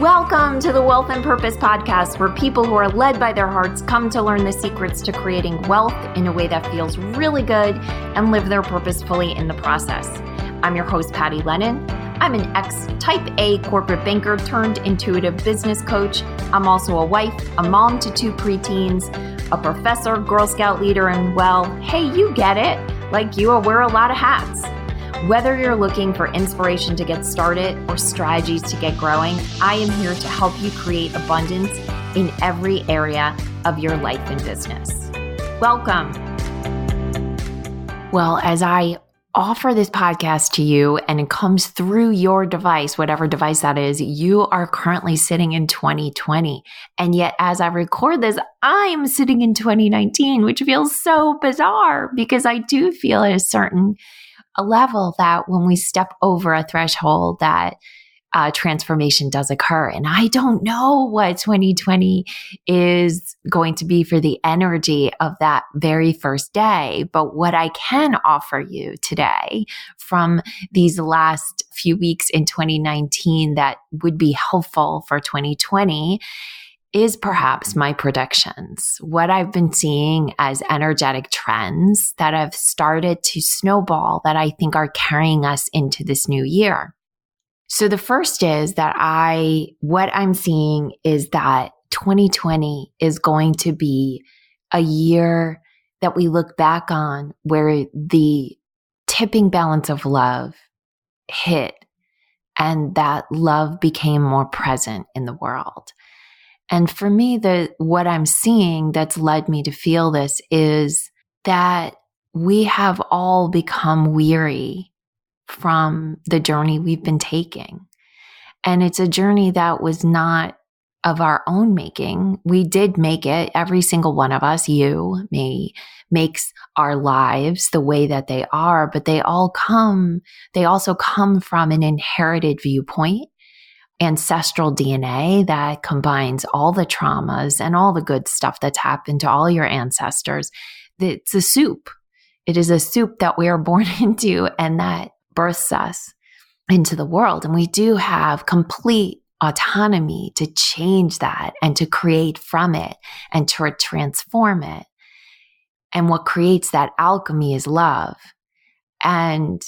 Welcome to the Wealth and Purpose podcast, where people who are led by their hearts come to learn the secrets to creating wealth in a way that feels really good and live their purpose fully in the process. I'm your host, Patty Lennon. I'm an ex-type A corporate banker turned intuitive business coach. I'm also a wife, a mom to 2 preteens, a professor, Girl Scout leader, and well, hey, you get it. Like you, I wear a lot of hats. Whether you're looking for inspiration to get started or strategies to get growing, I am here to help you create abundance in every area of your life and business. Welcome. Well, as I offer this podcast to you and it comes through your device, whatever device that is, you are currently sitting in 2020. And yet, as I record this, I'm sitting in 2019, which feels so bizarre because I do feel at a level that when we step over a threshold that transformation does occur. And I don't know what 2020 is going to be for the energy of that very first day. But what I can offer you today from these last few weeks in 2019 that would be helpful for 2020 is perhaps my predictions, what I've been seeing as energetic trends that have started to snowball that I think are carrying us into this new year. So the first is that what I'm seeing is that 2020 is going to be a year that we look back on where the tipping balance of love hit and that love became more present in the world. And for me, what I'm seeing that's led me to feel this is that we have all become weary from the journey we've been taking. And it's a journey that was not of our own making. We did make it. Every single one of us, you, me, makes our lives the way that they are, but they also come from an inherited viewpoint, ancestral DNA that combines all the traumas and all the good stuff that's happened to all your ancestors. It's a soup. It is a soup that we are born into and that births us into the world. And we do have complete autonomy to change that and to create from it and to transform it. And what creates that alchemy is love. And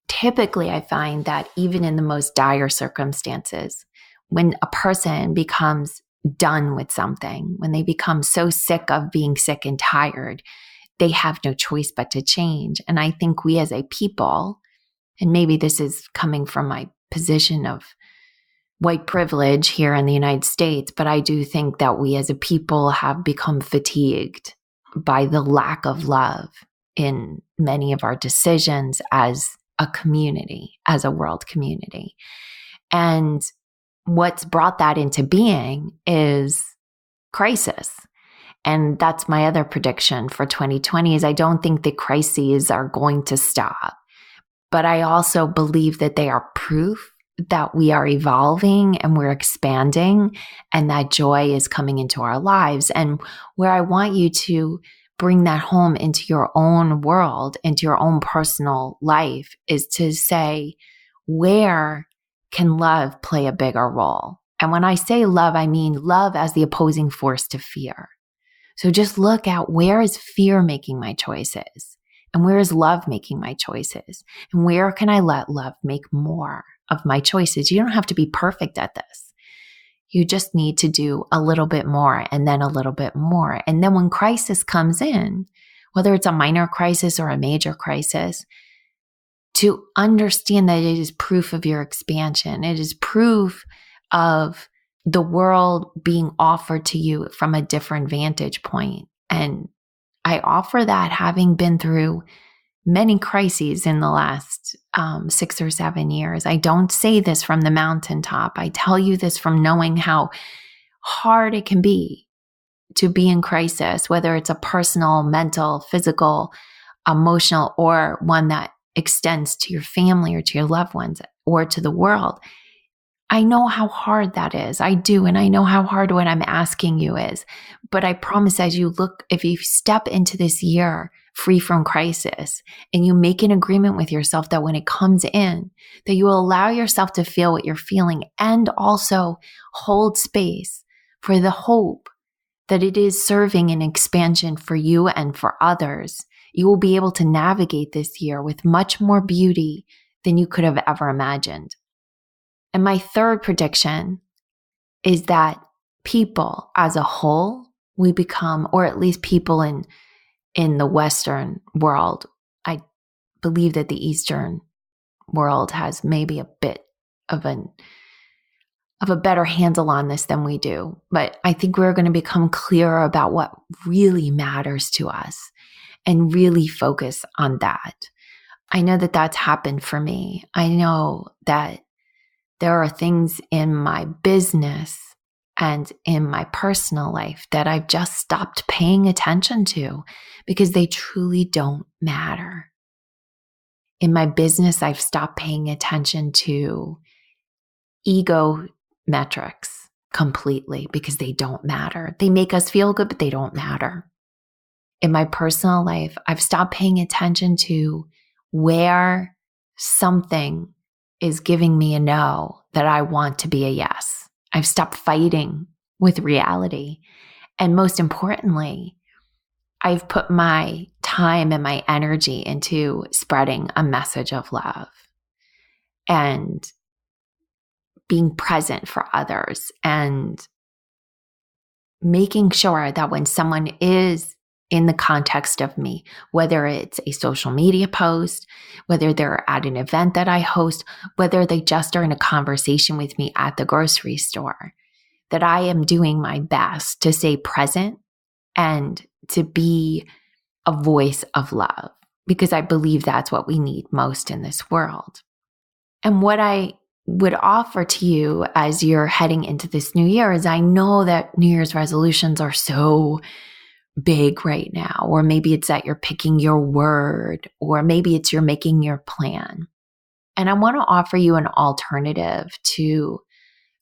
typically, I find that even in the most dire circumstances, when a person becomes done with something, when they become so sick of being sick and tired, they have no choice but to change. And I think we as a people, and maybe this is coming from my position of white privilege here in the United States, but I do think that we as a people have become fatigued by the lack of love in many of our decisions as a community, as a world community. And what's brought that into being is crisis. And that's my other prediction for 2020 is I don't think the crises are going to stop. But I also believe that they are proof that we are evolving and we're expanding and that joy is coming into our lives. And where I want you to bring that home into your own world, into your own personal life, is to say, where can love play a bigger role? And when I say love, I mean love as the opposing force to fear. So just look at where is fear making my choices? And where is love making my choices? And where can I let love make more of my choices? You don't have to be perfect at this. You just need to do a little bit more and then a little bit more. And then when crisis comes in, whether it's a minor crisis or a major crisis, to understand that it is proof of your expansion. It is proof of the world being offered to you from a different vantage point. And I offer that having been through many crises in the last 6 or 7 years. I don't say this from the mountaintop. I tell you this from knowing how hard it can be to be in crisis, whether it's a personal, mental, physical, emotional, or one that extends to your family or to your loved ones or to the world. I know how hard that is. I do. And I know how hard what I'm asking you is. But I promise if you step into this year free from crisis, and you make an agreement with yourself that when it comes in, that you will allow yourself to feel what you're feeling and also hold space for the hope that it is serving an expansion for you and for others, you will be able to navigate this year with much more beauty than you could have ever imagined. And my third prediction is that people as a whole, we become, or at least people in the Western world, I believe that the Eastern world has maybe a bit of a better handle on this than we do. But I think we're going to become clearer about what really matters to us and really focus on that. I know that that's happened for me. I know that there are things in my business and in my personal life that I've just stopped paying attention to because they truly don't matter. In my business, I've stopped paying attention to ego metrics completely because they don't matter. They make us feel good, but they don't matter. In my personal life, I've stopped paying attention to where something is giving me a no that I want to be a yes. I've stopped fighting with reality. And most importantly, I've put my time and my energy into spreading a message of love and being present for others and making sure that when someone is in the context of me, whether it's a social media post, whether they're at an event that I host, whether they just are in a conversation with me at the grocery store, that I am doing my best to stay present and to be a voice of love, because I believe that's what we need most in this world. And what I would offer to you as you're heading into this new year is I know that New Year's resolutions are so big right now, or maybe it's that you're picking your word, or maybe it's you're making your plan. And I want to offer you an alternative to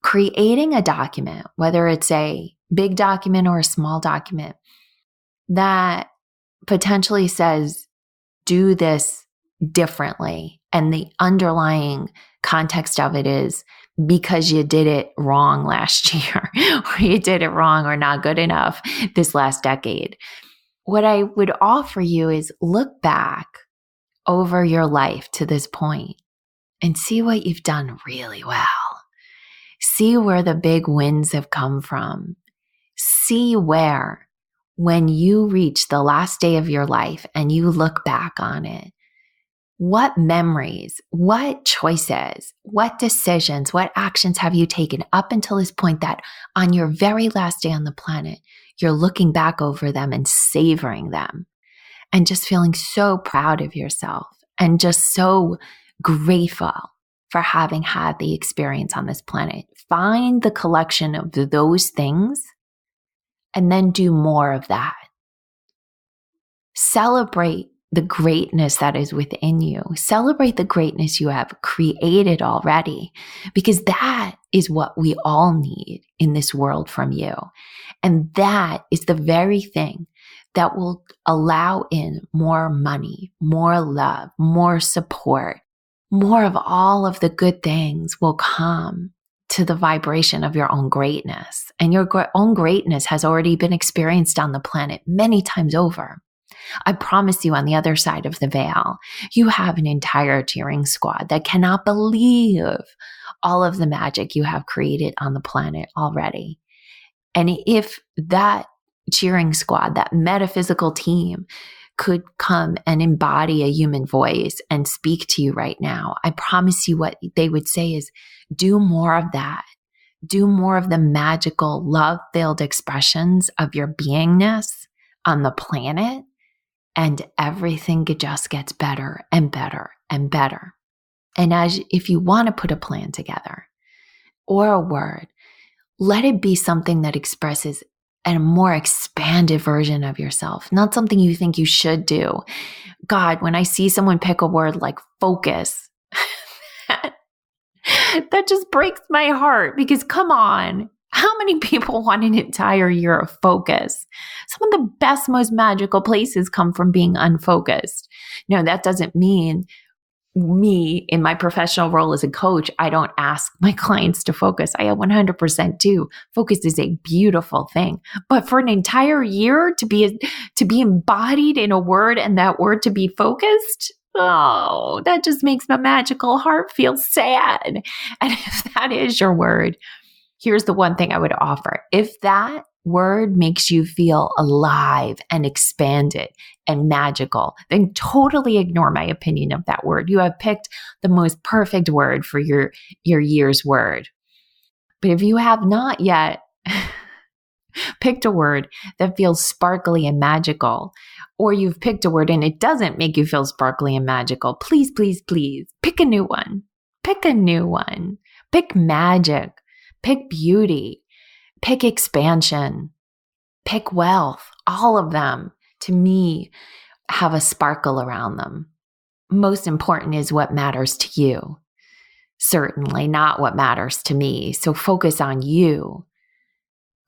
creating a document, whether it's a big document or a small document, that potentially says, do this differently. And the underlying context of it is because you did it wrong last year, or you did it wrong or not good enough this last decade. What I would offer you is look back over your life to this point and see what you've done really well. See where the big wins have come from. See where, when you reach the last day of your life and you look back on it, what memories, what choices, what decisions, what actions have you taken up until this point that on your very last day on the planet, you're looking back over them and savoring them and just feeling so proud of yourself and just so grateful for having had the experience on this planet. Find the collection of those things and then do more of that. Celebrate the greatness that is within you. Celebrate the greatness you have created already, because that is what we all need in this world from you. And that is the very thing that will allow in more money, more love, more support, more of all of the good things will come to the vibration of your own greatness. And your own greatness has already been experienced on the planet many times over. I promise you, on the other side of the veil, you have an entire cheering squad that cannot believe all of the magic you have created on the planet already. And if that cheering squad, that metaphysical team, could come and embody a human voice and speak to you right now, I promise you what they would say is, do more of that. Do more of the magical, love-filled expressions of your beingness on the planet, and everything just gets better and better and better. And if you want to put a plan together or a word, let it be something that expresses a more expanded version of yourself, not something you think you should do. God, when I see someone pick a word like focus, that just breaks my heart, because come on, How many people want an entire year of focus? Some of the best, most magical places come from being unfocused. No, that doesn't mean me in my professional role as a coach, I don't ask my clients to focus. I 100% do. Focus is a beautiful thing. But for an entire year to be embodied in a word and that word to be focused, oh, that just makes my magical heart feel sad. And if that is your word, here's the one thing I would offer. If that word makes you feel alive and expanded and magical, then totally ignore my opinion of that word. You have picked the most perfect word for your year's word. But if you have not yet picked a word that feels sparkly and magical, or you've picked a word and it doesn't make you feel sparkly and magical, please, please, please pick a new one. Pick a new one. Pick magic. Pick beauty. Pick expansion, pick wealth. All of them, to me, have a sparkle around them. Most important is what matters to you. Certainly not what matters to me. So focus on you.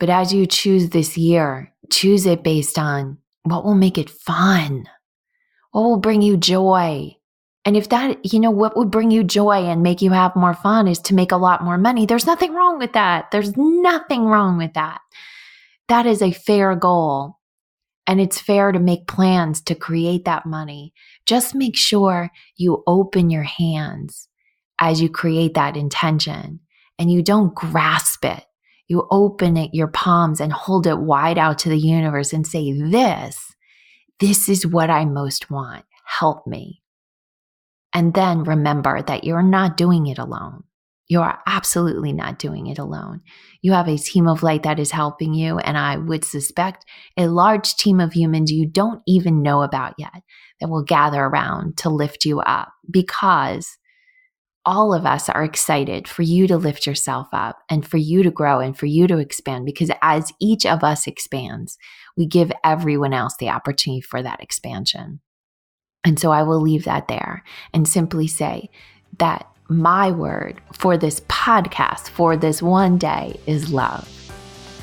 But as you choose this year, choose it based on what will make it fun, what will bring you joy. And if that, what would bring you joy and make you have more fun is to make a lot more money. There's nothing wrong with that. There's nothing wrong with that. That is a fair goal. And it's fair to make plans to create that money. Just make sure you open your hands as you create that intention and you don't grasp it. You open it, your palms, and hold it wide out to the universe and say, this is what I most want. Help me. And then remember that you're not doing it alone. You are absolutely not doing it alone. You have a team of light that is helping you, and I would suspect a large team of humans you don't even know about yet that will gather around to lift you up, because all of us are excited for you to lift yourself up and for you to grow and for you to expand, because as each of us expands, we give everyone else the opportunity for that expansion. And so I will leave that there and simply say that my word for this podcast, for this one day, is love.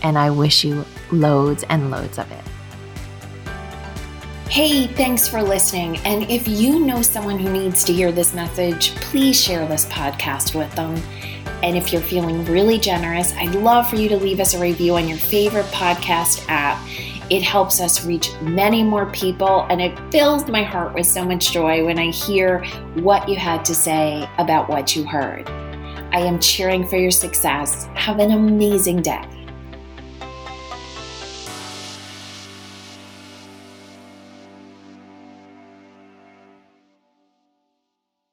And I wish you loads and loads of it. Hey, thanks for listening. And if you know someone who needs to hear this message, please share this podcast with them. And if you're feeling really generous, I'd love for you to leave us a review on your favorite podcast app. It helps us reach many more people, and it fills my heart with so much joy when I hear what you had to say about what you heard. I am cheering for your success. Have an amazing day.